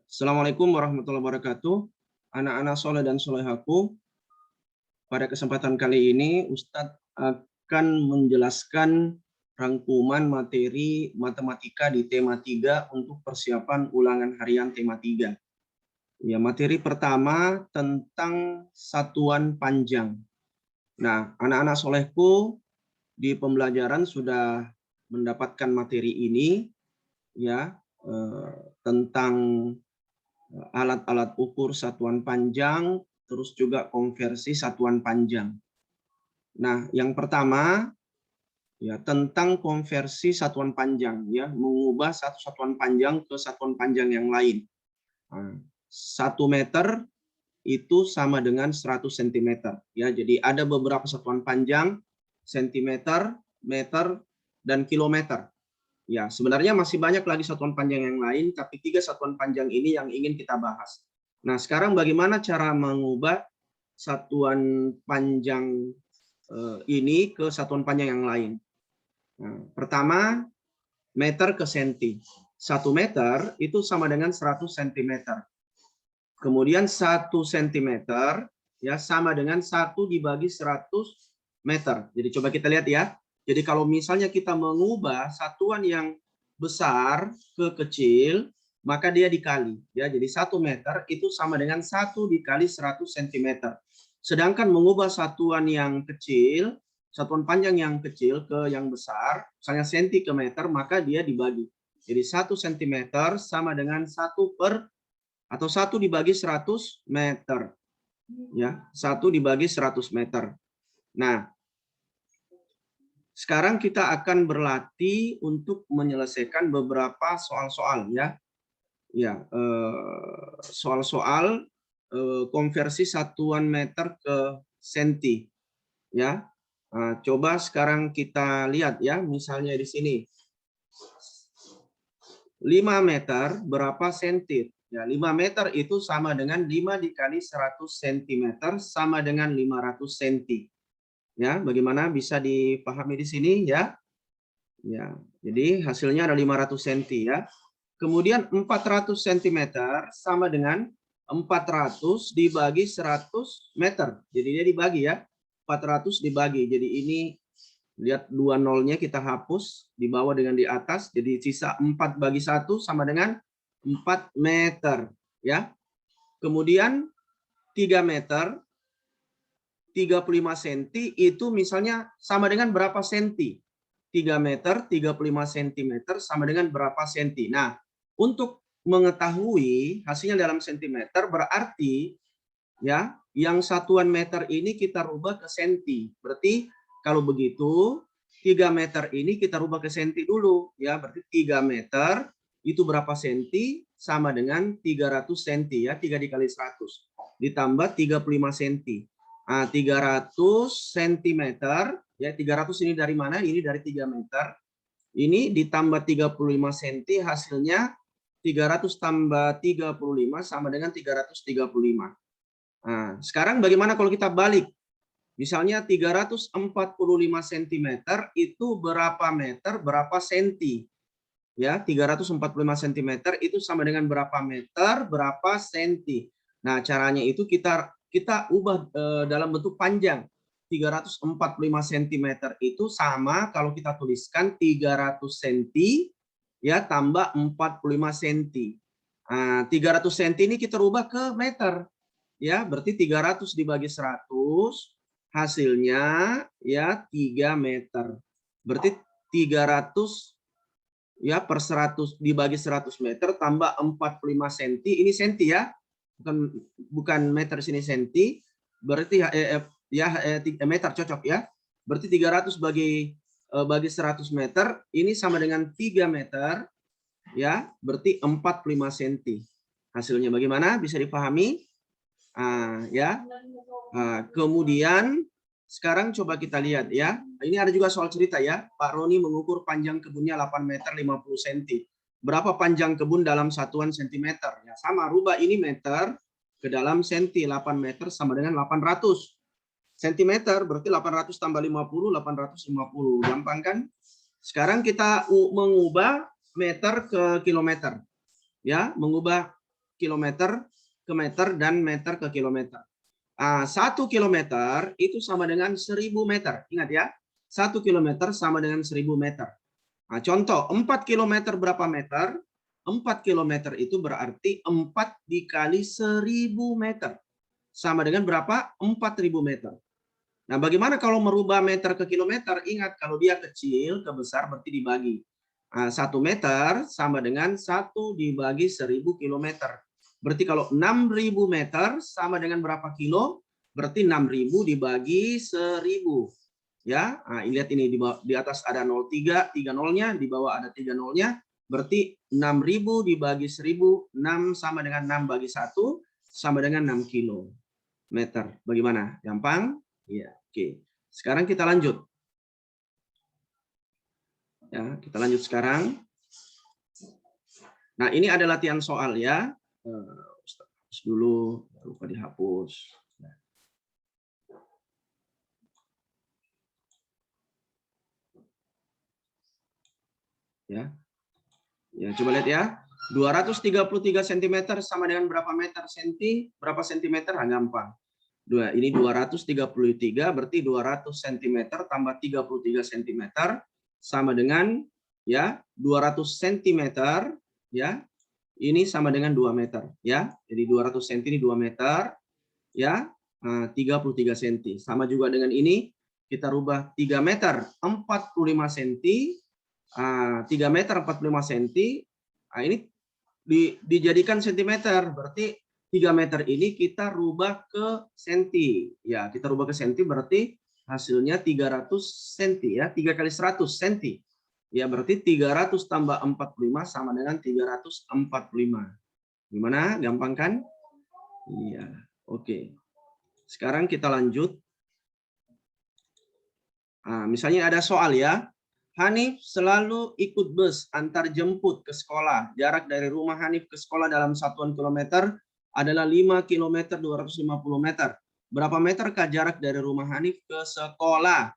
Assalamualaikum warahmatullahi wabarakatuh. Anak-anak soleh dan solehaku, pada kesempatan kali ini Ustadz akan menjelaskan rangkuman materi matematika di tema 3 untuk persiapan ulangan harian tema 3. Ya, materi pertama tentang satuan panjang. Nah, anak-anak solehku di pembelajaran sudah mendapatkan materi ini ya, tentang alat-alat ukur satuan panjang, terus juga konversi satuan panjang. Nah, yang pertama ya tentang konversi satuan panjang, ya mengubah satu satuan panjang ke satuan panjang yang lain. Nah, 1 meter itu sama dengan 100 cm. Ya, jadi ada beberapa satuan panjang, sentimeter, meter, dan kilometer. Ya, sebenarnya masih banyak lagi satuan panjang yang lain, tapi 3 satuan panjang ini yang ingin kita bahas. Nah, sekarang bagaimana cara mengubah satuan panjang ini ke satuan panjang yang lain? Nah, pertama, meter ke senti. 1 meter itu sama dengan 100 cm. Kemudian 1 cm ya sama dengan 1 dibagi 100 meter. Jadi coba kita lihat ya. Jadi kalau misalnya kita mengubah satuan yang besar ke kecil, maka dia dikali. Ya, jadi 1 meter itu sama dengan 1 dikali 100 cm. Sedangkan mengubah satuan yang kecil, satuan panjang yang kecil ke yang besar, misalnya senti ke meter, maka dia dibagi. Jadi 1 cm sama dengan 1 per atau 1 dibagi 100 meter. Ya, 1 dibagi 100 meter. Nah, sekarang kita akan berlatih untuk menyelesaikan beberapa soal-soal ya. Ya, soal-soal konversi satuan meter ke senti ya. Nah, coba sekarang kita lihat ya, misalnya di sini 5 meter berapa senti? Ya, 5 meter itu sama dengan 5 dikali 100 cm sama dengan 500 cm. Ya, bagaimana bisa dipahami di sini ya? Ya, jadi hasilnya ada 500 cm ya. Kemudian 400 cm sama dengan 400 dibagi 100 meter. Jadi dia dibagi ya. 400 dibagi. Jadi ini lihat 2 nolnya kita hapus di bawah dengan di atas. Jadi sisa 4 bagi 1 sama dengan 4 meter ya. Kemudian 3 meter 35 cm itu misalnya sama dengan berapa senti? 3 meter 35 cm sama dengan berapa senti? Nah, untuk mengetahui hasilnya dalam sentimeter berarti ya, yang satuan meter ini kita rubah ke senti. Berarti kalau begitu 3 meter ini kita rubah ke senti dulu ya. Berarti 3 meter itu berapa senti? Sama dengan 300 senti ya. 3 dikali 100 ditambah 35 senti. Nah, 300 cm ya, 300 ini dari mana? Ini dari 3 meter. Ini ditambah 35 cm hasilnya 300 tambah 35 sama dengan 335. Nah, sekarang bagaimana kalau kita balik? Misalnya 345 cm itu berapa meter, berapa senti? Ya, 345 cm itu sama dengan berapa meter, berapa senti. Nah, caranya itu kita ubah dalam bentuk panjang. 345 cm itu sama kalau kita tuliskan 300 cm ya tambah 45 cm. Nah, 300 cm ini kita rubah ke meter. Ya, berarti 300 dibagi 100 hasilnya ya 3 meter. Berarti 300 ya per 100 dibagi 100 meter tambah 45 cm. Ini senti ya. Bukan meter, sini senti. Berarti meter cocok ya. Berarti 300 bagi 100 meter ini sama dengan 3 meter ya. Berarti 45 cm. Hasilnya bagaimana? Bisa dipahami? Ya. Kemudian sekarang coba kita lihat ya. Ini ada juga soal cerita ya. Pak Roni mengukur panjang kebunnya 8 meter 50 cm. Berapa panjang kebun dalam satuan sentimeter? Ya, sama, rubah ini meter ke dalam senti. 8 meter sama dengan 800 cm. Berarti 800 tambah 50, 850. Gampang kan? Sekarang kita mengubah meter ke kilometer. Ya, mengubah kilometer ke meter dan meter ke kilometer. 1 kilometer itu sama dengan 1000 meter. Ingat ya, 1 kilometer sama dengan 1000 meter. Nah, contoh, 4 kilometer berapa meter? 4 kilometer itu berarti 4 dikali 1000 meter. Sama dengan berapa? 4000 meter. Nah, bagaimana kalau merubah meter ke kilometer? Ingat, kalau dia kecil ke besar berarti dibagi. 1 meter sama dengan 1 dibagi 1000 kilometer. Berarti kalau 6000 meter sama dengan berapa kilo? Berarti 6000 dibagi 1000. Ya, lihat ini di atas ada 03, 3 nolnya, di bawah ada 3 nolnya. Berarti 6000 dibagi 1000, 6 sama dengan 6 bagi 1 sama dengan 6 kilometer. Bagaimana? Gampang? Iya, oke. Sekarang kita lanjut. Ya, kita lanjut sekarang. Nah, ini ada latihan soal ya. Hapus dulu, lupa dihapus. Ya. Ya, coba lihat ya. 233 cm sama dengan berapa meter senti? Berapa sentimeter? Gampang. Ini 233 berarti 200 cm tambah 33 cm sama dengan ya 200 cm ya. Ini sama dengan 2 meter ya. Jadi 200 cm ini 2 meter ya. 33 cm. Sama juga dengan ini kita rubah 3 meter 45 cm. 3 meter 45 cm. Ini dijadikan sentimeter. Berarti 3 meter ini kita rubah ke senti. Ya, kita rubah ke senti berarti hasilnya 300 cm ya. 3 kali 100 cm. Ya, berarti 300 tambah 45 sama dengan 345. Gimana? Gampang kan? Iya. Oke. Sekarang kita lanjut. Misalnya ada soal ya. Hanif selalu ikut bus antar jemput ke sekolah. Jarak dari rumah Hanif ke sekolah dalam satuan kilometer adalah 5 km 250 meter. Berapa meterkah jarak dari rumah Hanif ke sekolah?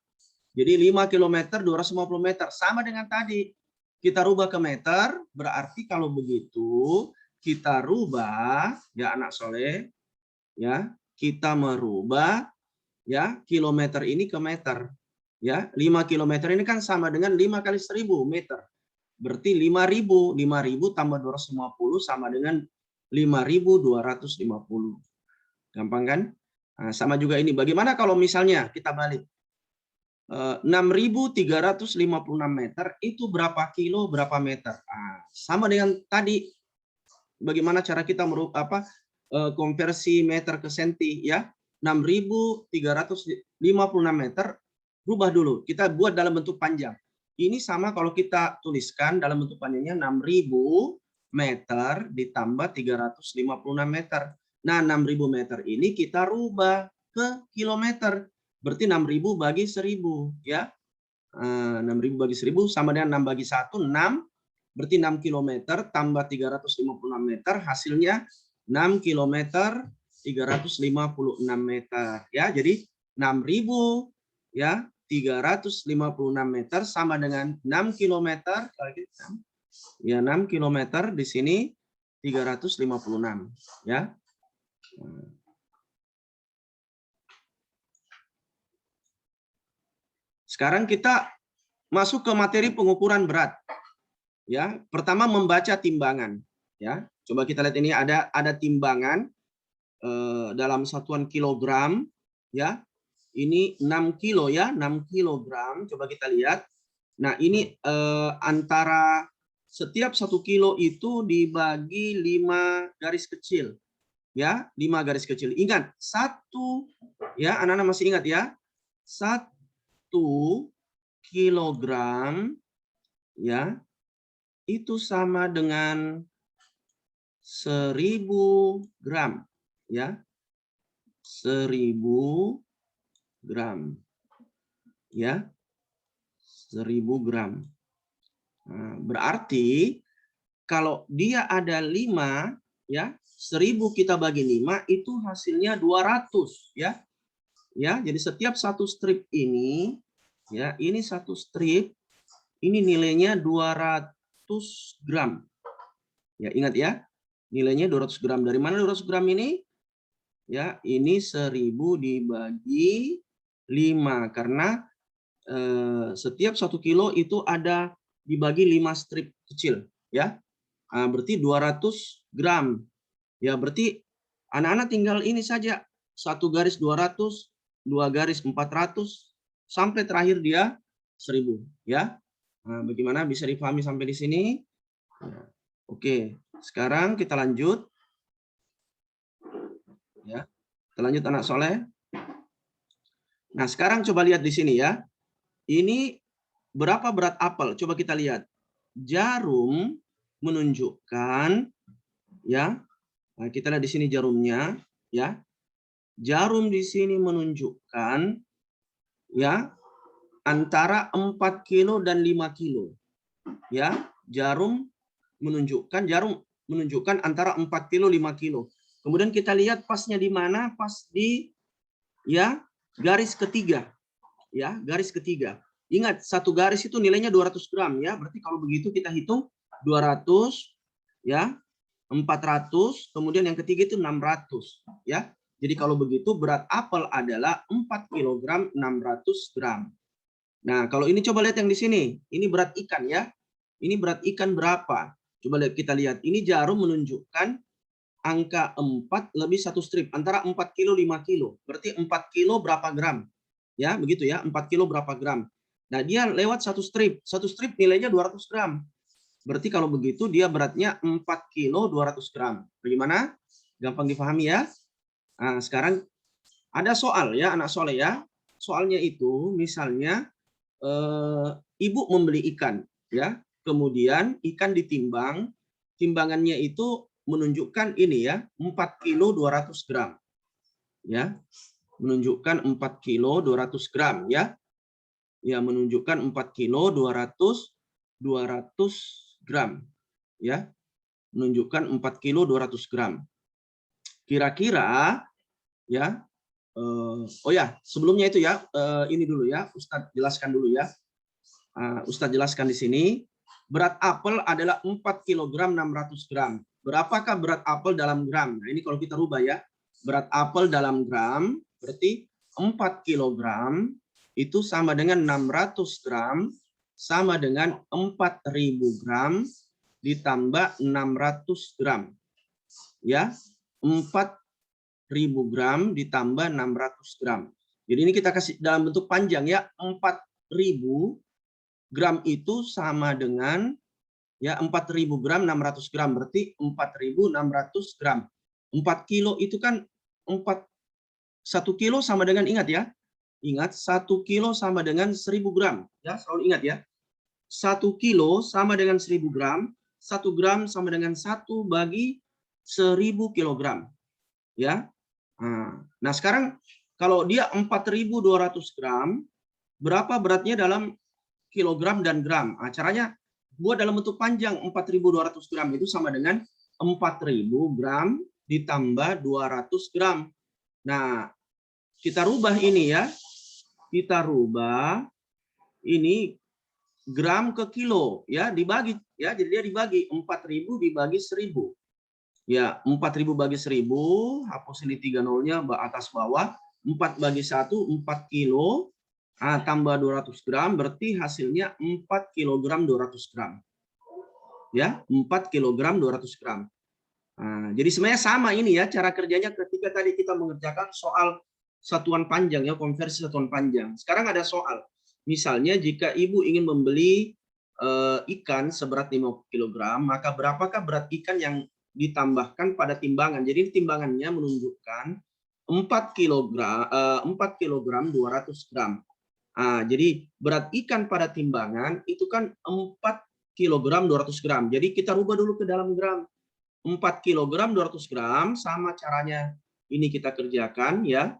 Jadi 5 km 250 meter. Sama dengan tadi. Kita rubah ke meter. Berarti kalau begitu kita rubah ya anak soleh. Ya, kita merubah ya kilometer ini ke meter. Ya, 5 km ini kan sama dengan 5 kali 1000 meter. Berarti 5000. 5000 tambah 250 sama dengan 5250. Gampang kan? Sama juga ini. Bagaimana kalau misalnya kita balik? 6356 meter itu berapa kilo, berapa meter? Sama dengan tadi. Bagaimana cara kita konversi meter ke senti ya? 6356 meter. Rubah dulu, kita buat dalam bentuk panjang. Ini sama kalau kita tuliskan dalam bentuk panjangnya 6000 meter ditambah 356 meter. Nah, 6000 meter ini kita rubah ke kilometer. Berarti 6000 bagi 1000 ya. 6000 bagi 1000 sama dengan 6 bagi 1, 6. Berarti 6 kilometer tambah 356 meter hasilnya 6 kilometer 356 meter ya. Jadi 6000 ya 356 meter sama dengan 6 kilometer ya 6 kilometer di sini 356 ya. Sekarang kita masuk ke materi pengukuran berat ya. Pertama membaca timbangan ya. Coba kita lihat ini ada timbangan dalam satuan kilogram ya. Ini 6 kilo ya, 6 kilogram. Coba kita lihat. Nah, ini antara setiap 1 kilo itu dibagi 5 garis kecil. Ya, 5 garis kecil. Ingat, 1 ya, anak-anak masih ingat ya. 1 kilogram ya, itu sama dengan 1000 gram ya. 1000 gram ya 1000 gram. Nah, berarti kalau dia ada 5 ya 1000 kita bagi 5 itu hasilnya 200 ya. Ya, jadi setiap satu strip ini ya, ini satu strip ini nilainya 200 gram. Ya, ingat ya. Nilainya 200 gram. Dari mana 200 gram ini? Ya, ini 1000 dibagi 5 karena setiap 1 kilo itu ada dibagi 5 strip kecil, ya. Berarti 200 gram. Ya, berarti anak-anak tinggal ini saja. 1 garis 200, 2 garis 400, sampai terakhir dia 1000, ya. Bagaimana bisa dipahami sampai di sini? Oke, sekarang kita lanjut. Ya, kita lanjut anak soleh. Nah, sekarang coba lihat di sini ya. Ini berapa berat apel? Coba kita lihat. Jarum menunjukkan, ya. Nah, kita lihat di sini jarumnya, ya. Jarum di sini menunjukkan, ya, antara 4 kilo dan 5 kilo. Ya, jarum menunjukkan antara 4 kilo 5 kilo. Kemudian kita lihat pasnya di mana? Pas di, ya, garis ketiga. Ya, garis ketiga. Ingat, satu garis itu nilainya 200 gram, ya. Berarti kalau begitu kita hitung 200, ya, 400, kemudian yang ketiga itu 600, ya. Jadi kalau begitu berat apel adalah 4 kg 600 gram. Nah, kalau ini coba lihat yang di sini. Ini berat ikan, ya. Ini berat ikan berapa? Coba lihat, kita lihat. Ini jarum menunjukkan angka 4 lebih 1 strip. Antara 4 kilo 5 kilo. Berarti 4 kilo berapa gram? Ya, begitu ya. 4 kilo berapa gram? Nah, dia lewat 1 strip. 1 strip nilainya 200 gram. Berarti kalau begitu dia beratnya 4 kilo 200 gram. Bagaimana? Gampang dipahami ya? Nah, sekarang ada soal ya, anak soleh ya. Soalnya itu misalnya ibu membeli ikan, ya. Kemudian ikan ditimbang, timbangannya itu menunjukkan ini ya, 4 kilo 200 gram. Ya. Menunjukkan 4 kilo 200 gram ya. Ya, menunjukkan 4 kilo 200 gram. Ya. Menunjukkan 4 kilo 200 gram. Kira-kira ya, oh ya, sebelumnya itu ya, ini dulu ya, Ustadz jelaskan dulu ya. Ustadz jelaskan di sini, berat apel adalah 4 kg 600 gram. Berapakah berat apel dalam gram? Nah, ini kalau kita rubah ya. Berat apel dalam gram berarti 4 kg itu sama dengan 600 gram sama dengan 4.000 gram ditambah 600 gram. Ya, 4.000 gram ditambah 600 gram. Jadi ini kita kasih dalam bentuk panjang ya, 4.000 gram itu sama dengan ya 4.000 gram 600 gram, berarti 4.600 gram. 4 kilo itu kan 1 kilo sama dengan, ingat ya, ingat 1 kilo sama dengan 1.000 gram, ya selalu ingat ya. 1 kilo sama dengan 1.000 gram, 1 gram sama dengan 1 bagi 1.000 kilogram, ya. Nah sekarang kalau dia 4.200 gram, berapa beratnya dalam kilogram dan gram? Caranya buat dalam bentuk panjang. 4.200 gram itu sama dengan 4.000 gram ditambah 200 gram. Nah, kita rubah ini ya. Kita rubah ini gram ke kilo ya, dibagi ya. Jadi dia dibagi 4.000 dibagi 1.000. Ya, 4.000 bagi 1.000, hapus ini 3 nolnya atas bawah. 4 bagi 1 4 kilo. Tambah 200 gram berarti hasilnya 4 kg 200 gram. Ya, 4 kg 200 gram. Jadi sebenarnya sama ini ya cara kerjanya ketika tadi kita mengerjakan soal satuan panjang ya, konversi satuan panjang. Sekarang ada soal. Misalnya jika ibu ingin membeli ikan seberat 5 kg, maka berapakah berat ikan yang ditambahkan pada timbangan? Jadi timbangannya menunjukkan 4 kg 200 gram. Jadi berat ikan pada timbangan itu kan 4 kg 200 gram. Jadi kita rubah dulu ke dalam gram. 4 kg 200 gram sama caranya ini kita kerjakan ya.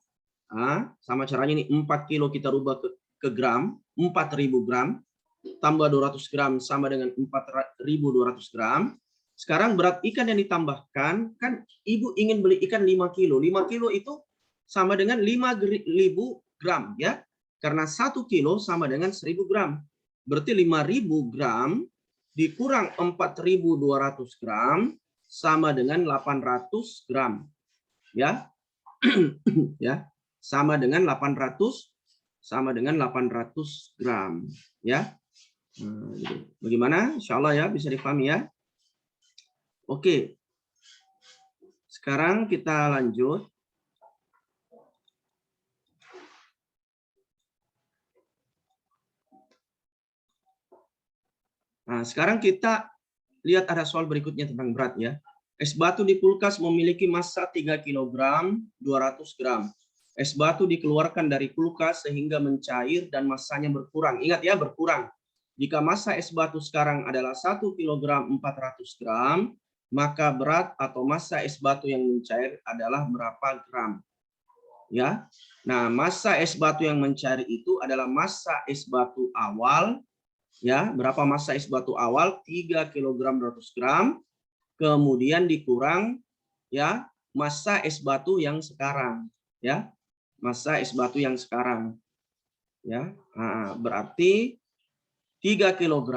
Sama caranya ini 4 kilo kita rubah ke gram, 4.000 gram tambah 200 gram sama dengan 4.200 gram. Sekarang berat ikan yang ditambahkan, kan ibu ingin beli ikan 5 kilo. 5 kilo itu sama dengan 5.000 gram ya. Karena 1 kilo sama dengan 1.000 gram. Berarti 5.000 gram dikurang 4.200 gram sama dengan 800 gram. Ya. Ya, sama dengan 800 gram, ya. Bagaimana? Insya Allah ya, bisa dipahami ya. Oke. Sekarang kita lanjut. Nah, sekarang kita lihat ada soal berikutnya tentang berat ya. Es batu di kulkas memiliki massa 3 kg 200 gram. Es batu dikeluarkan dari kulkas sehingga mencair dan massanya berkurang. Ingat ya, berkurang. Jika massa es batu sekarang adalah 1 kg 400 gram, maka berat atau massa es batu yang mencair adalah berapa gram? Ya. Nah, massa es batu yang mencair itu adalah massa es batu awal. Ya, berapa massa es batu awal? 3 kg 200 gram. Kemudian dikurang ya massa es batu yang sekarang, ya massa es batu yang sekarang, ya. Nah, berarti 3 kg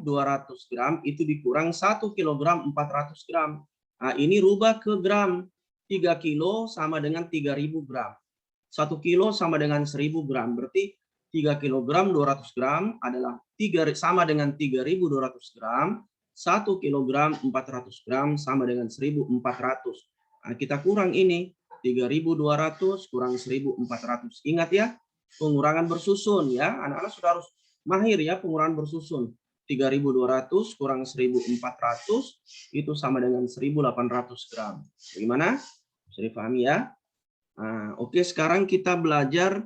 200 gram itu dikurang 1 kg 400 gram. Nah, ini rubah ke gram. 3 kilo sama dengan 3.000 gram. 1 kilo sama dengan 1.000 gram. Berarti 3 kg 200 gram adalah sama dengan 3.200 gram. 1 kg 400 gram sama dengan 1.400. Nah, kita kurang ini. 3.200 kurang 1.400. Ingat ya, pengurangan bersusun ya. Anak-anak sudah harus mahir ya pengurangan bersusun. 3.200 kurang 1.400 itu sama dengan 1.800 gram. Bagaimana? Bisa dipahami ya? Nah, oke, sekarang kita belajar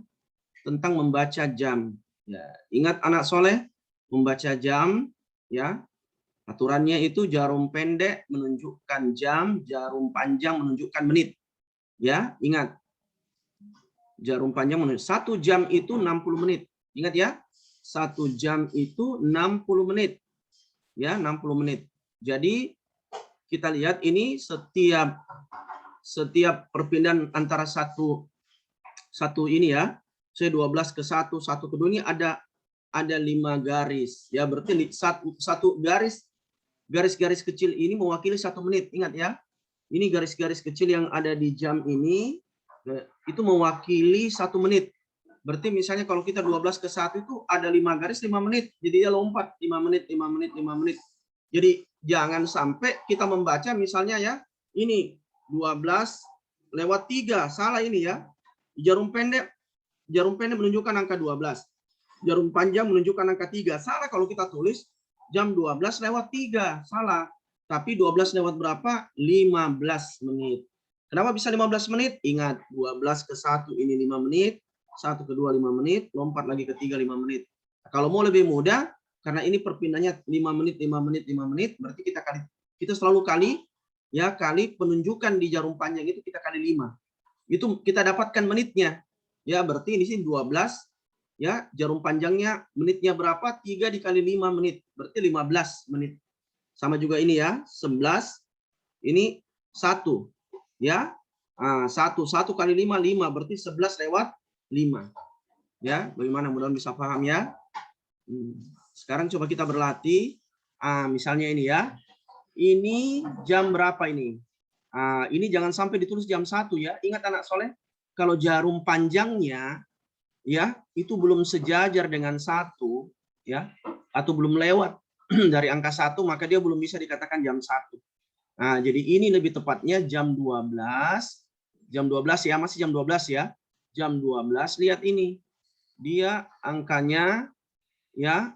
tentang membaca jam. Ya, ingat anak soleh, membaca jam ya. Aturannya itu jarum pendek menunjukkan jam, jarum panjang menunjukkan menit. Ya, ingat. Jarum panjang menunjukkan 1 jam itu 60 menit. Ingat ya. 1 jam itu 60 menit. Ya, 60 menit. Jadi kita lihat ini setiap perpindahan antara satu ini ya. Saya 12 ke 1, 1 ke 2 ini ada 5 garis. Ya, berarti satu garis-garis kecil ini mewakili 1 menit. Ingat ya. Ini garis-garis kecil yang ada di jam ini itu mewakili 1 menit. Berarti misalnya kalau kita 12 ke 1 itu ada 5 garis 5 menit. Jadi dia lompat 5 menit, 5 menit, 5 menit. Jadi jangan sampai kita membaca misalnya ya, ini 12 lewat 3. Salah ini ya. Jarum pendek menunjukkan angka 12. Jarum panjang menunjukkan angka 3. Salah kalau kita tulis jam 12 lewat 3. Salah. Tapi 12 lewat berapa? 15 menit. Kenapa bisa 15 menit? Ingat, 12 ke 1 ini 5 menit. 1 ke 2 5 menit. Lompat lagi ke 3 5 menit. Nah, kalau mau lebih mudah, karena ini perpindahannya 5 menit, 5 menit, 5 menit. Berarti kita selalu kali penunjukan di jarum panjang itu kita kali 5. Itu kita dapatkan menitnya. Ya, berarti di sini 12. Ya, jarum panjangnya menitnya berapa? 3 dikali 5 menit. Berarti 15 menit. Sama juga ini ya, 11. Ini 1. Ya. 1 kali 5 5 berarti 11 lewat 5. Ya, bagaimana mudah-mudahan bisa paham ya. Sekarang coba kita berlatih. Misalnya ini ya. Ini jam berapa ini? Ini jangan sampai ditulis jam 1 ya. Ingat anak soleh, kalau jarum panjangnya ya itu belum sejajar dengan 1 ya, atau belum lewat dari angka 1, maka dia belum bisa dikatakan jam 1. Nah, jadi ini lebih tepatnya jam 12. Jam 12 ya, masih jam 12 ya. Jam 12, lihat ini. Dia angkanya ya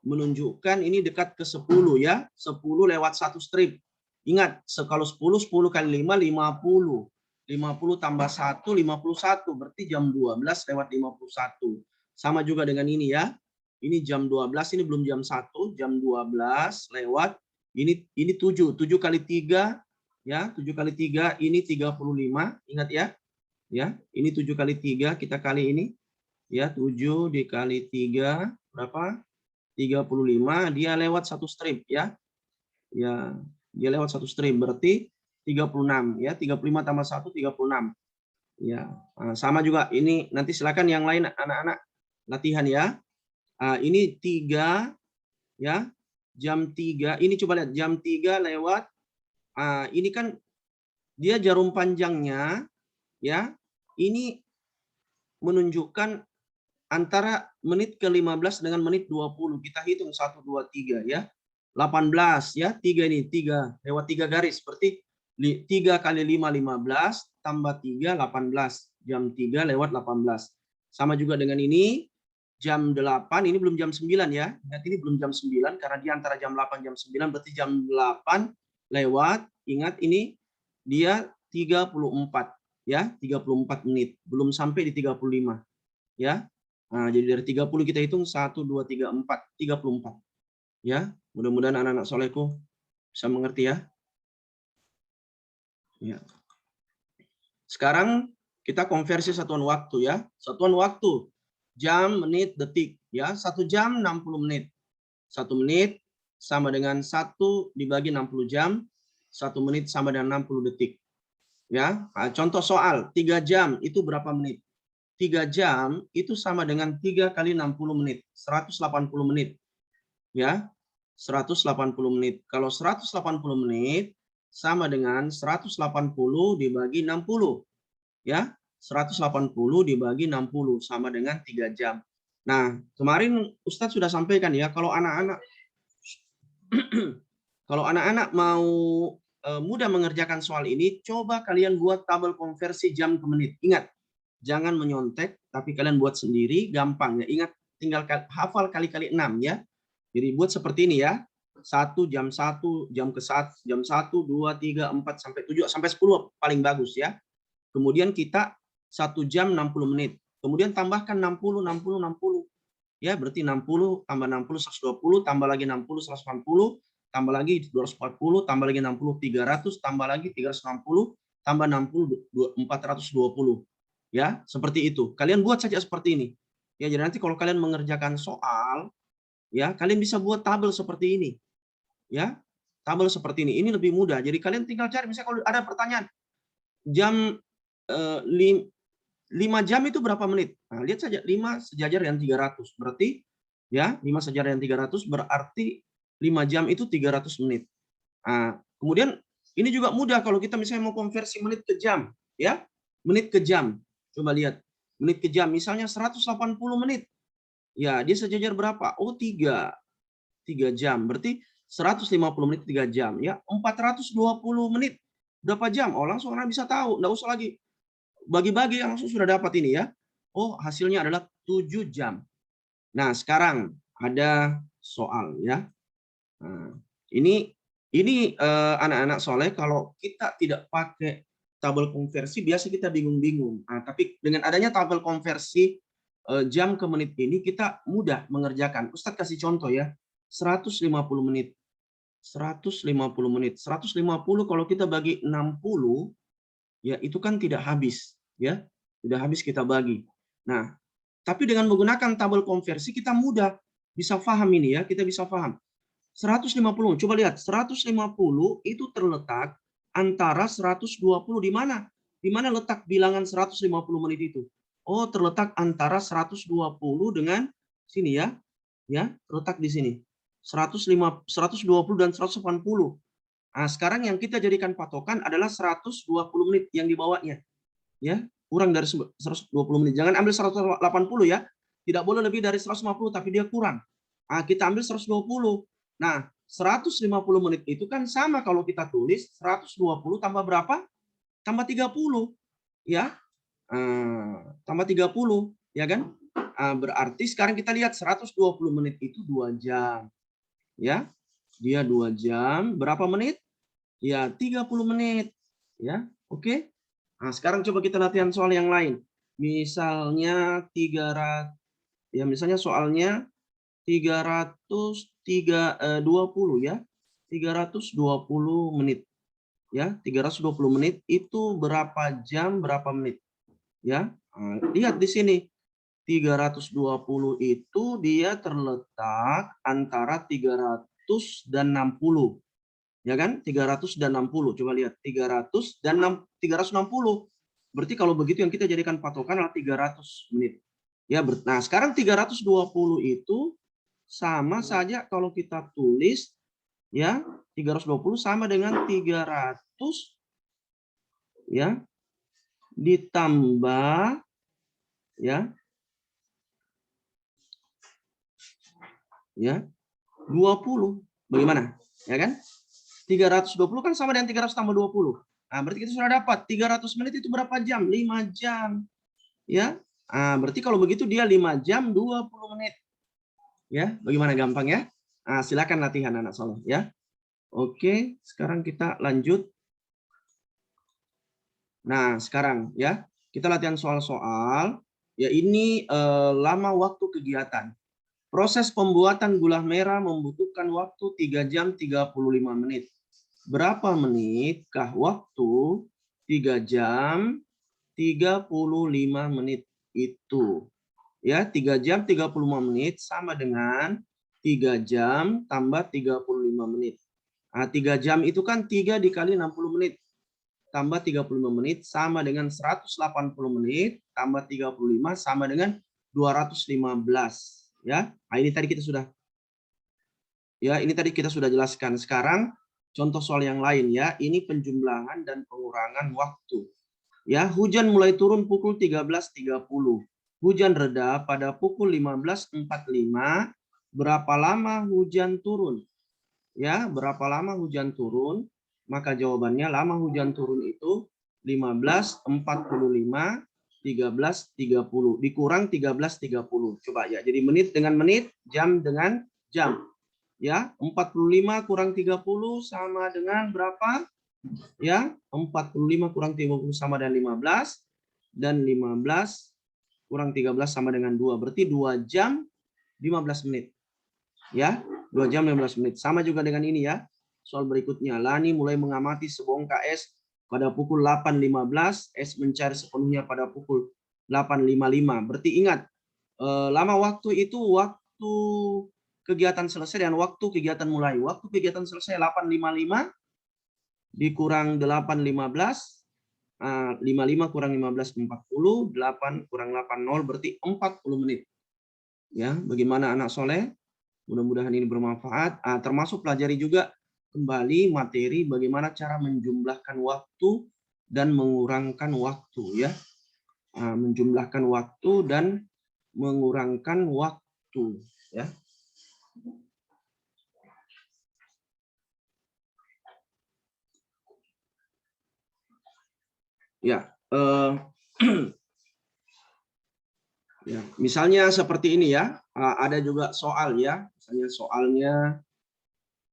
menunjukkan ini dekat ke 10 ya. 10 lewat 1 strip. Ingat, kalau 10 kali 5 50. 50 tambah 1 51, berarti jam 12 lewat 51. Sama juga dengan ini ya. Ini jam 12, ini belum jam 1, jam 12 lewat ini 7 kali 3 ya, 7 kali 3 ini 35. Ingat ya. Ya, ini 7 kali 3 kita kali ini. Ya, 7 dikali 3 berapa? 35, dia lewat 1 strip ya. Ya, dia lewat 1 strip berarti 36 ya, 35 tambah 1 36. Ya, sama juga ini nanti silakan yang lain anak-anak latihan ya. Ini 3 ya. Jam 3, ini coba lihat jam 3 lewat Ini kan dia jarum panjangnya, ya. Ini menunjukkan antara menit ke-15 dengan menit 20. Kita hitung 1, 2, 3 ya. 18 ya, 3 ini, 3 lewat 3 garis. Berarti 3 kali 5, 15, tambah 3, 18. Jam 3 lewat 18. Sama juga dengan ini, jam 8, ini belum jam 9 ya. Ingat ini belum jam 9, karena dia antara jam 8 jam 9, berarti jam 8 lewat, ingat ini dia 34 ya, 34 menit. Belum sampai di 35 ya. Nah, jadi dari 30 kita hitung 1, 2, 3, 4, 34. Ya, mudah-mudahan anak-anak solehku bisa mengerti ya. Ya. Sekarang kita konversi satuan waktu ya. Satuan waktu jam, menit, detik ya. 1 jam 60 menit. 1 menit sama dengan 1 dibagi 60 jam. 1 menit sama dengan 60 detik. Ya. Nah, contoh soal 3 jam itu berapa menit? 3 jam itu sama dengan 3 kali 60 menit, 180 menit. Ya, 180 menit. Kalau 180 menit sama dengan 180 dibagi 60. Ya, 180 dibagi 60 sama dengan 3 jam. Nah, kemarin Ustadz sudah sampaikan ya, kalau anak-anak mau mudah mengerjakan soal ini, coba kalian buat tabel konversi jam ke menit. Ingat, jangan menyontek, tapi kalian buat sendiri, gampang ya. Ingat, tinggal hafal kali-kali 6 ya. Jadi buat seperti ini ya. 1 jam 1, jam ke 1, jam 1, 2, 3, 4, sampai 7, sampai 10 paling bagus ya. Kemudian kita 1 jam 60 menit. Kemudian tambahkan 60, 60, 60. Ya, berarti 60 tambah 60, 120, tambah lagi 60, 180, tambah lagi 240, tambah lagi 60, 300, tambah lagi 360, tambah 60, 420. Ya, seperti itu. Kalian buat saja seperti ini. Ya, jadi nanti kalau kalian mengerjakan soal, ya, kalian bisa buat tabel seperti ini. Ya, tabel seperti ini. Ini lebih mudah. Jadi kalian tinggal cari, misalnya kalau ada pertanyaan, jam 5 jam itu berapa menit? Nah, lihat saja 5 sejajar dengan 300. Berarti ya, 5 sejajar dengan 300 berarti 5 jam itu 300 menit. Nah, kemudian ini juga mudah kalau kita misalnya mau konversi menit ke jam, ya. Menit ke jam. Coba lihat. Menit ke jam misalnya 180 menit. Ya, dia sejajar berapa? Oh, 3 jam. Berarti 150 menit 3 jam ya. 420 menit berapa jam? Oh, langsung Anda bisa tahu, enggak usah lagi bagi-bagi, langsung sudah dapat ini ya. Oh, hasilnya adalah 7 jam. Nah, sekarang ada soal ya. Nah, ini anak-anak soleh, kalau kita tidak pakai tabel konversi biasa kita bingung-bingung. Nah, tapi dengan adanya tabel konversi jam ke menit ini kita mudah mengerjakan. Ustadz kasih contoh ya. 150 menit. 150 menit. 150 kalau kita bagi 60 ya itu kan tidak habis ya. Tidak habis kita bagi. Nah, tapi dengan menggunakan tabel konversi kita mudah bisa paham ini ya, kita bisa paham. 150, coba lihat, 150 itu terletak antara 120 di mana? Di mana letak bilangan 150 menit itu? Oh, terletak antara 120 dengan sini ya. Ya, terletak di sini. 120 dan 180. Nah, sekarang yang kita jadikan patokan adalah 120 menit yang di bawahnya. Ya, kurang dari 120 menit. Jangan ambil 180 ya. Tidak boleh lebih dari 150 tapi dia kurang. Nah, kita ambil 120. Nah, 150 menit itu kan sama kalau kita tulis 120 tambah berapa? Tambah 30. Ya. Tambah 30, ya kan? Berarti sekarang kita lihat 120 menit itu 2 jam. Ya. Dia 2 jam, berapa menit? Ya, 30 menit. Ya, oke. Nah, sekarang coba kita latihan soal yang lain. Misalnya 300, ya misalnya soalnya 320 ya. 320 menit. Ya, 320 menit itu berapa jam, berapa menit? Ya. Nah, lihat di sini. 320 itu dia terletak antara 300 dan 60. Ya kan? 300 dan 60. Coba lihat. 300 dan 360. Berarti kalau begitu yang kita jadikan patokan adalah 300 menit. Ya, nah sekarang 320 itu sama saja kalau kita tulis ya 320 sama dengan 300 ya ditambah ya 20. Bagaimana? Ya kan? 320 kan sama dengan 300 tambah 20. Nah, berarti kita sudah dapat 300 menit itu berapa jam? 5 jam. Ya. Nah, berarti kalau begitu dia 5 jam 20 menit. Ya, bagaimana, gampang ya? Nah, silakan latihan anak soleh ya. Oke, sekarang kita lanjut. Nah, sekarang ya, kita latihan soal-soal. Ya, ini lama waktu kegiatan. Proses pembuatan gula merah membutuhkan waktu 3 jam 35 menit. Berapa menitkah waktu 3 jam 35 menit itu? Ya, 3 jam 35 menit sama dengan 3 jam tambah 35 menit. Nah, 3 jam itu kan 3 dikali 60 menit. Tambah 35 menit sama dengan 180 menit. Tambah 35 sama dengan 215. Ya, nah, ini tadi kita sudah jelaskan. Sekarang contoh soal yang lain ya. Ini penjumlahan dan pengurangan waktu. Ya, hujan mulai turun pukul 13.30. Hujan reda pada pukul 15.45. Berapa lama hujan turun? Ya, berapa lama hujan turun? Maka jawabannya lama hujan turun itu 15.45 13.30 dikurang 13.30. Coba ya. Jadi menit dengan menit, jam dengan jam. Ya, 45 kurang 30 sama dengan berapa? Ya, 45 kurang 30 sama dengan 15 dan 15 kurang 13 sama dengan 2. Berarti 2 jam 15 menit. Ya, 2 jam 15 menit. Sama juga dengan ini ya. Soal berikutnya, Lani mulai mengamati sebongkah es pada pukul 8.15, es mencari sepenuhnya pada pukul 8.55. Berarti ingat, lama waktu itu waktu kegiatan selesai dan waktu kegiatan mulai. Waktu kegiatan selesai 8.55 dikurang 8.15, 55 kurang 15 40, 8 kurang 80 berarti 40 menit. Ya, bagaimana anak soleh? Mudah-mudahan ini bermanfaat. Termasuk pelajari juga kembali materi bagaimana cara menjumlahkan waktu dan mengurangkan waktu ya. Menjumlahkan waktu dan mengurangkan waktu ya. Ya, ya, misalnya seperti ini ya. Ada juga soal ya. Misalnya soalnya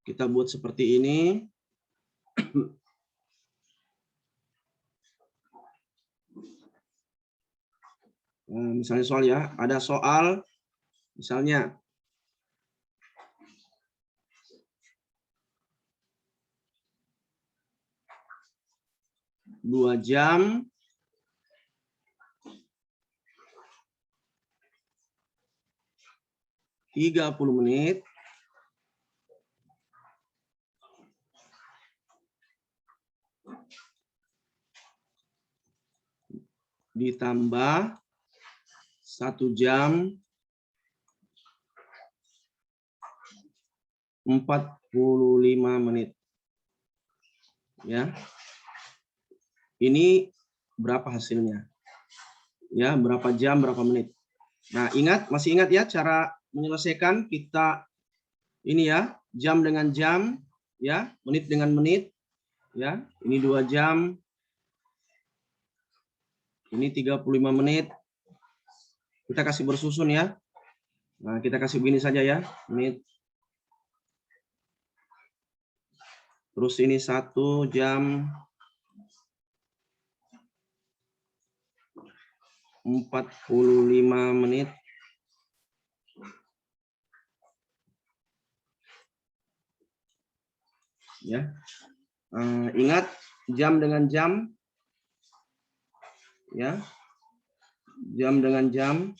kita buat seperti ini. Misalnya soal ya, ada soal misalnya 2 jam 30 menit ditambah 1 jam 45 menit. Ya. Ini berapa hasilnya? Ya, berapa jam, berapa menit? Nah, masih ingat ya cara menyelesaikan kita ini ya, jam dengan jam, ya, menit dengan menit, ya. Ini 2 jam. Ini 35 menit. Kita kasih bersusun ya. Nah, kita kasih begini saja ya, menit. Terus ini 1 jam 45 menit. Ya. Ingat jam dengan jam. Ya. Jam dengan jam,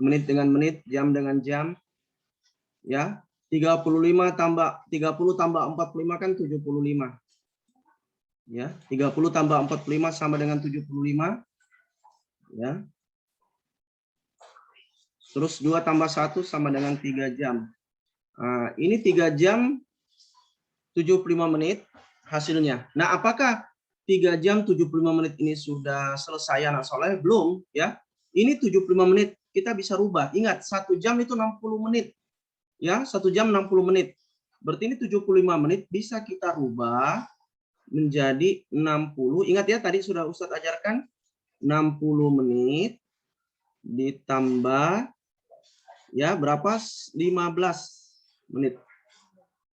menit dengan menit, jam dengan jam. Ya. 35 tambah 30 tambah 45 kan 75. Ya, 30 tambah 45 sama dengan 75. Ya. Terus 2 tambah 1 sama dengan 3 jam. Ini 3 jam 75 menit hasilnya. Nah, apakah 3 jam 75 menit ini sudah selesai anak soleh? Belum, ya. Ini 75 menit kita bisa rubah. Ingat, 1 jam itu 60 menit. Ya, 1 jam 60 menit. Berarti ini 75 menit bisa kita rubah menjadi 60. Ingat ya, tadi sudah Ustadz ajarkan 60 menit ditambah ya berapa? 15 menit.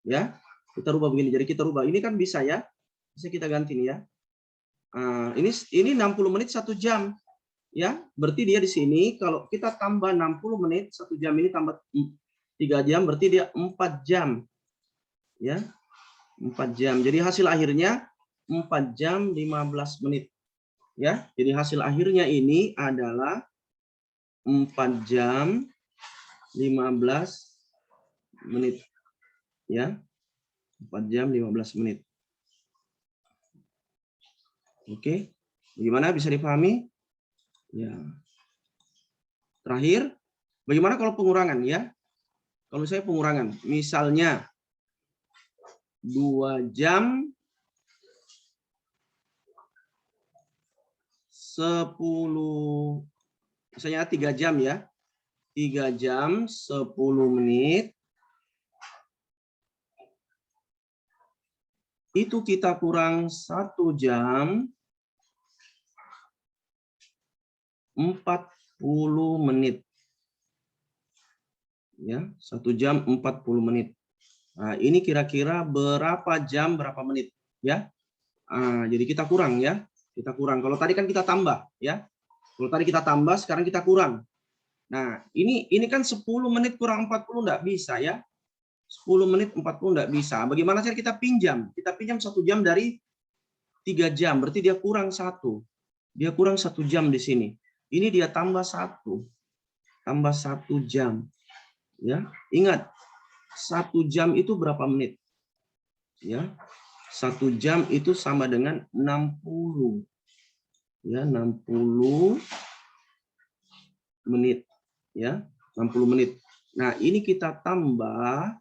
Ya. Kita rubah begini. Jadi kita rubah. Ini kan bisa ya. Bisa kita ganti nih ya. Ini 60 menit 1 jam. Ya, berarti dia di sini kalau kita tambah 60 menit 1 jam ini tambah 3 jam berarti dia 4 jam. Ya. 4 jam. Jadi hasil akhirnya 4 jam 15 menit. Ya, jadi hasil akhirnya ini adalah 4 jam 15 menit. Ya. 4 jam 15 menit. Oke. Gimana, bisa dipahami? Ya. Terakhir, bagaimana kalau pengurangan ya? Kalau saya pengurangan, misalnya 2 jam 10, misalnya 3 jam ya. 3 jam 10 menit. Itu kita kurang 1 jam 40 menit. Ya, 1 jam 40 menit. Nah, ini kira-kira berapa jam, berapa menit ya? Jadi kita kurang ya. Kita kurang. Kalau tadi kan kita tambah ya. Kalau tadi kita tambah, sekarang kita kurang. Nah, ini kan 10 menit kurang 40 enggak bisa ya. 10 menit 40 enggak bisa. Bagaimana cara kita pinjam? Kita pinjam 1 jam dari 3 jam, berarti dia kurang 1. Dia kurang 1 jam di sini. Ini dia tambah 1. Tambah 1 jam. Ya, ingat 1 jam itu berapa menit? Ya. 1 jam itu sama dengan 60. Ya, 60 menit. Ya, 60 menit. Nah, ini kita tambah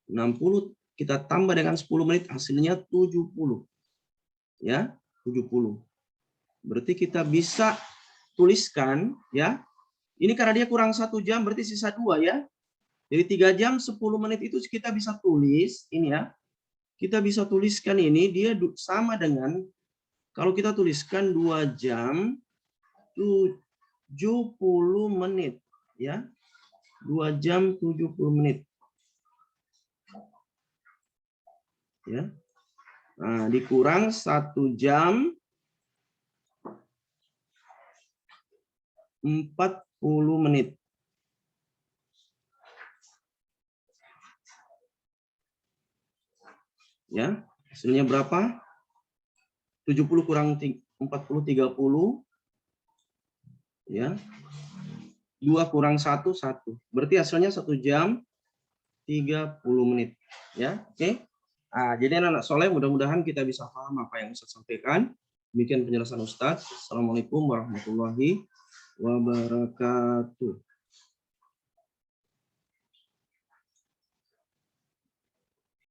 60, kita tambah dengan 10 menit hasilnya 70. Ya, 70. Berarti kita bisa tuliskan ya. Ini karena dia kurang 1 jam berarti sisa 2 ya. Jadi 3 jam 10 menit itu kita bisa tulis ini ya. Kita bisa tuliskan ini dia sama dengan kalau kita tuliskan 2 jam 70 menit ya. 2 jam 70 menit. Ya. Nah, dikurang 1 jam 40 menit. Ya, hasilnya berapa? 70 kurang 40 30. Ya. 2 kurang 1 1. Berarti hasilnya 1 jam 30 menit. Ya, oke. Jadi anak-anak soleh mudah-mudahan kita bisa paham apa yang Ustadz sampaikan. Demikian penjelasan Ustadz. Assalamualaikum warahmatullahi wabarakatuh.